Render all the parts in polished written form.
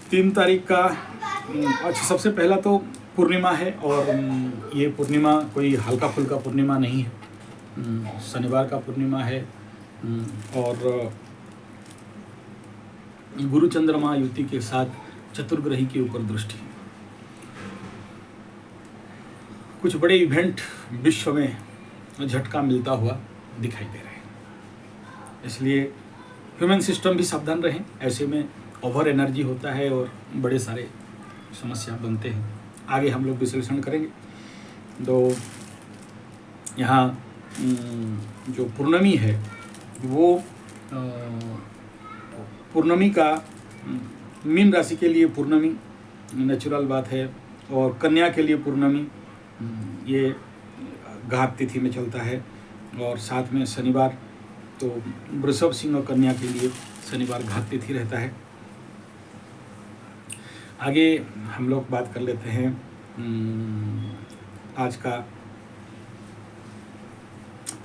3 तारीख का अच्छा, सबसे पहला तो पूर्णिमा है और ये पूर्णिमा कोई हल्का फुल्का पूर्णिमा नहीं है। शनिवार का पूर्णिमा है और गुरु चंद्रमा युति के साथ चतुर्ग्रही के ऊपर दृष्टि। कुछ बड़े इवेंट विश्व में झटका मिलता हुआ दिखाई दे रहे हैं, इसलिए ह्यूमन सिस्टम भी सावधान रहें। ऐसे में ओवर एनर्जी होता है और बड़े सारे समस्या बनते हैं। आगे हम लोग विश्लेषण करेंगे। तो यहाँ जो पूर्णमी है वो पूर्णमी का मीन राशि के लिए पूर्णमी नेचुरल बात है और कन्या के लिए पूर्णमी ये घात तिथि में चलता है और साथ में शनिवार तो वृषभ सिंह और कन्या के लिए शनिवार घात तिथि रहता है। आगे हम लोग बात कर लेते हैं आज का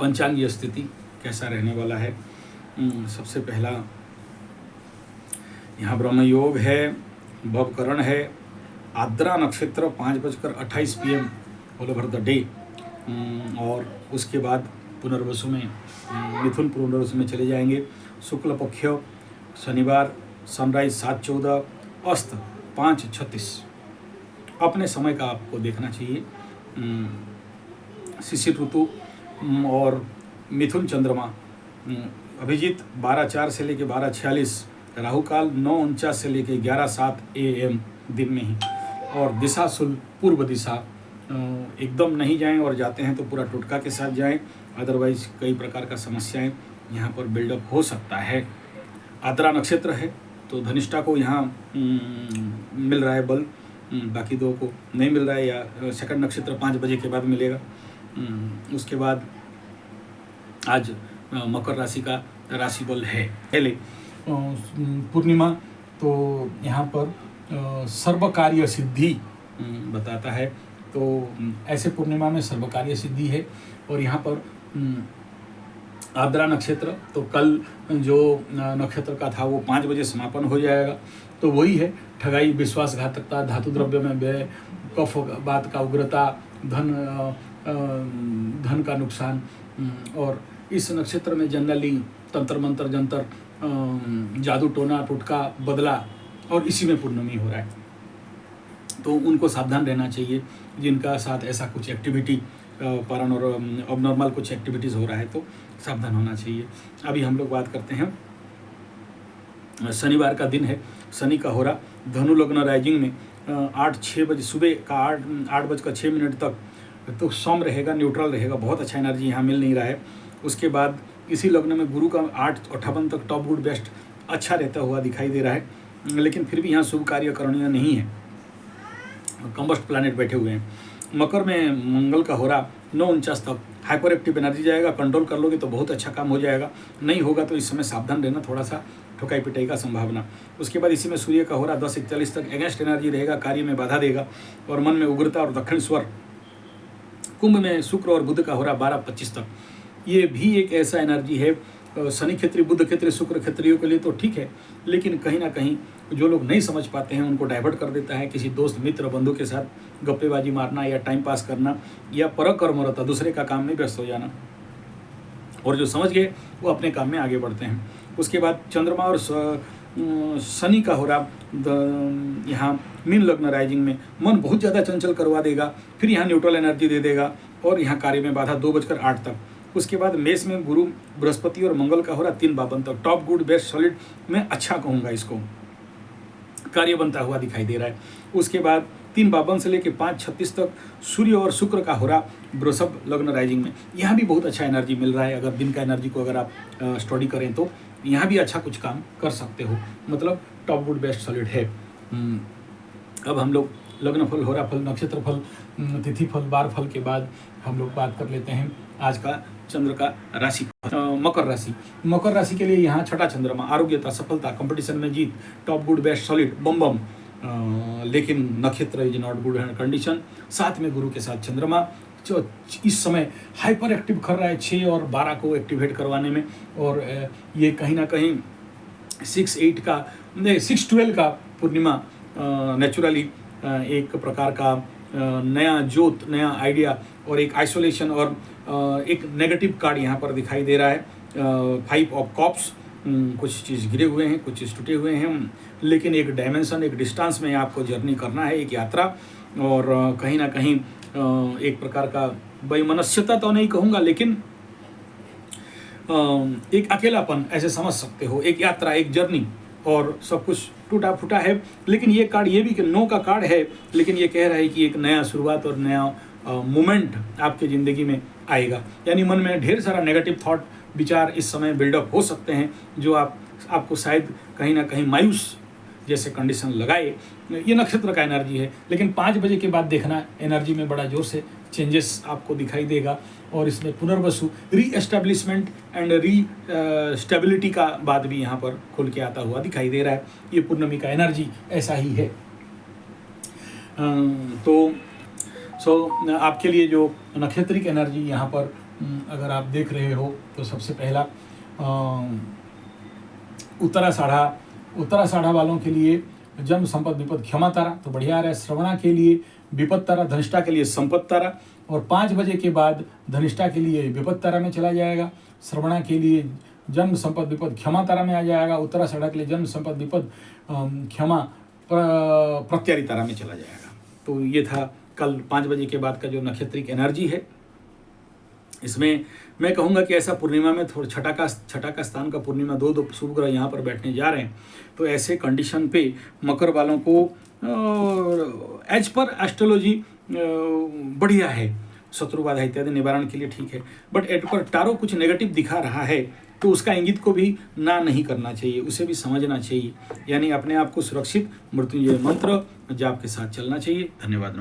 पंचांगीय स्थिति कैसा रहने वाला है। सबसे पहला यहाँ ब्रह्म योग है, भवकरण है, आद्रा नक्षत्र 5:28 PM all over the day और उसके बाद पुनर्वसु में मिथुन पुनर्वसु में चले जाएंगे। शुक्ल पक्ष शनिवार सनराइज 7:14, अस्त 5:36। अपने समय का आपको देखना चाहिए। शिशिर ऋतु और मिथुन चंद्रमा अभिजीत 12:04 से लेकर 12:46, राहु काल 9:49 से लेकर 11:07 AM दिन में ही और दिशा शुल पूर्व दिशा। एकदम नहीं जाएं और जाते हैं तो पूरा टुटका के साथ जाएं, अदरवाइज कई प्रकार का समस्याएं यहाँ पर बिल्डअप हो सकता है। आद्रा नक्षत्र है तो धनिष्ठा को यहाँ मिल रहा है बल, बाकी दो को नहीं मिल रहा है या सेकंड नक्षत्र 5 बजे के बाद मिलेगा। उसके बाद आज मकर राशि का राशि बल है। पहले पूर्णिमा तो यहाँ पर सर्व कार्य सिद्धि बताता है, तो ऐसे पूर्णिमा में सर्व कार्य सिद्धि है। और यहाँ पर आद्रा नक्षत्र तो कल जो नक्षत्र का था वो 5 बजे समापन हो जाएगा, तो वही है ठगाई, विश्वासघातकता, धातु द्रव्य में व्यय, कफ बात का उग्रता, धन का नुकसान। और इस नक्षत्र में जनरली तंत्र मंत्र जंतर, जादू टोना टुटका बदला और इसी में पूर्णमी हो रहा है, तो उनको सावधान रहना चाहिए। जिनका साथ ऐसा कुछ एक्टिविटी पैरानॉर्मल अबनॉर्मल कुछ एक्टिविटीज़ हो रहा है तो सावधान होना चाहिए। अभी हम लोग बात करते हैं, शनिवार का दिन है, शनि का होरा धनु लग्न राइजिंग में 8-6 बजे सुबह का 8:06 तक तो सौम रहेगा, न्यूट्रल रहेगा, बहुत अच्छा एनर्जी यहाँ मिल नहीं रहा है। उसके बाद इसी लग्न में गुरु का 8:58 तक टॉप गुड बेस्ट अच्छा रहता हुआ दिखाई दे रहा है, लेकिन फिर भी यहाँ शुभ कार्य करणीय नहीं है, कंबस्ट प्लैनेट बैठे हुए हैं। मकर में मंगल का होरा 9:49 तक हाइपर एक्टिव एनर्जी जाएगा, कंट्रोल कर लोगे तो बहुत अच्छा काम हो जाएगा, नहीं होगा तो इस समय सावधान रहना, थोड़ा सा ठोकाई पिटाई का संभावना। उसके बाद इसी में सूर्य का होरा 10:41 तक एगेंस्ट एनर्जी रहेगा, कार्य में बाधा देगा और मन में उग्रता और दक्षिण स्वर। कुंभ में शुक्र और बुध का होरा 12:25 तक, ये भी एक ऐसा एनर्जी है, शनि क्षेत्रीय बुध क्षेत्रीय शुक्र क्षेत्रियों के लिए तो ठीक है, लेकिन कहीं ना कहीं जो लोग नहीं समझ पाते हैं उनको डाइवर्ट कर देता है। किसी दोस्त मित्र बंधु के साथ गप्पेबाजी मारना या टाइम पास करना या परकर्मरता दूसरे का काम में व्यस्त हो जाना, और जो समझ गए वो अपने काम में आगे बढ़ते हैं। उसके बाद चंद्रमा और शनि का हो रहा यहाँ मीन लग्न राइजिंग में मन बहुत ज़्यादा चंचल करवा देगा, फिर यहाँ न्यूट्रल एनर्जी दे देगा और यहाँ कार्य में बाधा 2:08 तक। उसके बाद मेष में गुरु बृहस्पति और मंगल का हो रहा 3:52 तक, टॉप गुड बेस्ट सॉलिड में अच्छा कहूँगा, इसको कार्य बनता हुआ दिखाई दे रहा है। उसके बाद 3:52 से लेकर 5:36 तक सूर्य और शुक्र का हो रहा वृषभ लग्न राइजिंग में, यहाँ भी बहुत अच्छा एनर्जी मिल रहा है। अगर दिन का एनर्जी को अगर आप स्टडी करें तो यहाँ भी अच्छा कुछ काम कर सकते हो, मतलब टॉप गुड बेस्ट सॉलिड है। अब हम लोग लग्न फल, होरा फल, नक्षत्र फल, तिथि फल, बार फल के बाद हम लोग बात कर लेते हैं आज का चंद्र का राशि। मकर राशि, मकर राशि के लिए यहाँ छठा चंद्रमा, आरोग्यता, सफलता, कंपटीशन में जीत, टॉप गुड बेस्ट सॉलिड, बम बम, लेकिन नक्षत्र इज नॉट गुड कंडीशन। साथ में गुरु के साथ चंद्रमा जो इस समय हाइपर एक्टिव कर रहा है 6 और 12 को एक्टिवेट करवाने में, और ये कहीं ना कहीं 6-8 का नहीं 6-12 का पूर्णिमा नेचुरली एक प्रकार का नया जोत, नया आइडिया और एक आइसोलेशन और एक नेगेटिव कार्ड यहाँ पर दिखाई दे रहा है। 5 ऑफ कॉप्स, कुछ चीज़ गिरे हुए हैं, कुछ चीज़ टूटे हुए हैं, लेकिन एक डायमेंशन, एक डिस्टेंस में आपको जर्नी करना है, एक यात्रा। और कहीं ना कहीं एक प्रकार का वैमनस्यता तो नहीं कहूँगा, लेकिन एक अकेलापन ऐसे समझ सकते हो, एक यात्रा, एक जर्नी, और सब कुछ टूटा फूटा है। लेकिन ये कार्ड ये भी कि 9 का कार्ड है, लेकिन ये कह रहा है कि एक नया शुरुआत और नया मोमेंट आपके ज़िंदगी में आएगा। यानी मन में ढेर सारा नेगेटिव थॉट, विचार इस समय बिल्डअप हो सकते हैं, जो आपको शायद कहीं ना कहीं मायूस जैसे कंडीशन लगाए। ये नक्षत्र का एनर्जी है, लेकिन 5 बजे के बाद देखना एनर्जी में बड़ा जोर से चेंजेस आपको दिखाई देगा। और इसमें पुनर्वसु, री एस्टेब्लिशमेंट एंड री स्टेबिलिटी का बात भी यहाँ पर खुल के आता हुआ दिखाई दे रहा है। ये पूर्णिमा का एनर्जी ऐसा ही है। आपके लिए जो नक्षत्रिक एनर्जी यहाँ पर अगर आप देख रहे हो, तो सबसे पहला उत्तराषाढ़ा वालों के लिए जन्म संपद विपद क्षमा तारा तो बढ़िया आ रहा है। श्रवणा के लिए विपद तारा, धनिष्ठा के लिए संपद तारा, और 5 बजे के बाद धनिष्ठा के लिए विपद तारा में चला जाएगा। श्रवणा के लिए जन्म संपद विपद क्षमा तारा में आ जाएगा। उत्तराषाढ़ा के लिए जन्म संपद विपद क्षमा प्रत्यारी तारा में चला जाएगा। तो ये था कल 5 बजे के बाद का जो नक्षत्रिक एनर्जी है। इसमें मैं कहूँगा कि ऐसा पूर्णिमा में थोड़ा छठा का स्थान का पूर्णिमा 2 शुभ ग्रह यहाँ पर बैठने जा रहे हैं, तो ऐसे कंडीशन पे मकर वालों को एज पर एस्ट्रोलॉजी बढ़िया है, शत्रु बाधा इत्यादि निवारण के लिए ठीक है। बट एट पर टारो कुछ नेगेटिव दिखा रहा है, तो उसका इंगित को भी ना नहीं करना चाहिए, उसे भी समझना चाहिए। यानी अपने आप को सुरक्षित मृत्युंजय मंत्र जाप के साथ चलना चाहिए। धन्यवाद।